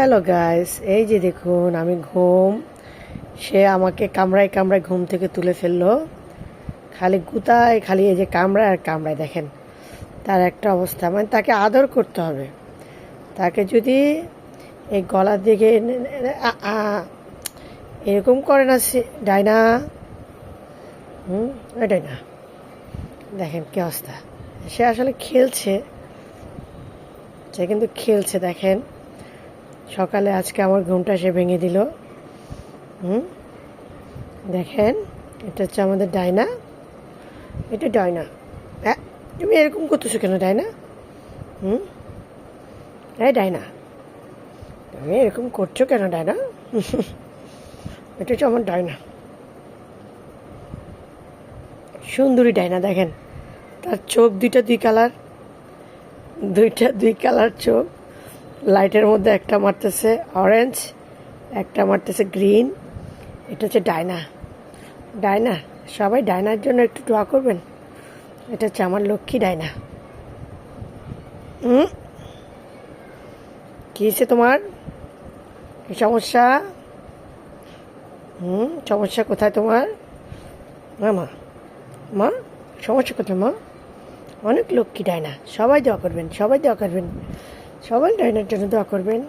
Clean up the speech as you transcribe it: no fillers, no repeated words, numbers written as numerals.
Hello guys, এই যে দেখুন আমি সে আমাকে কামড়ায় কামড়ায় ঘুম থেকে তুলে ফেললো। খালি গুতায়, খালি এই যে কামড়ায় আর কামড়ায়। দেখেন তার একটা অবস্থা, মানে তাকে আদর করতে হবে। তাকে যদি এই গলার দিকে এরকম করে না সে ডাইনা, ডাইনা, দেখেন কি অবস্থা। সে আসলে খেলছে, সে কিন্তু খেলছে। দেখেন সকালে আজকে আমার ঘুমটা সে ভেঙে দিল। দেখেন এটা হচ্ছে আমাদের ডাইনা। এটা ডাইনা। তুমি এরকম করতেছো কেন ডাইনা? এই ডাইনা, তুমি এরকম করছো কেন ডাইনা? এটা হচ্ছে আমার ডাইনা, সুন্দরী ডাইনা। দেখেন তার চোখ দুই কালার, দুই কালার চোখ। লাইটের মধ্যে একটা মারতেছে অরেঞ্জ, একটা মারতেছে গ্রিন। এটা হচ্ছে ডাইনা। ডাইনা, সবাই ডাইনার জন্য একটু দোয়া করবেন। এটা হচ্ছে আমার লক্ষ্মী ডাইনা। কী হয়েছে তোমার? কি সমস্যা? সমস্যা কোথায় তোমার? মা, মা, সমস্যা কোথায় মা? অনেক লক্ষ্মী ডাইনা। সবাই দোয়া করবেন, সবাই দোয়া করবেন, সবাই ডাইনার জন্য দোয়া করবেন।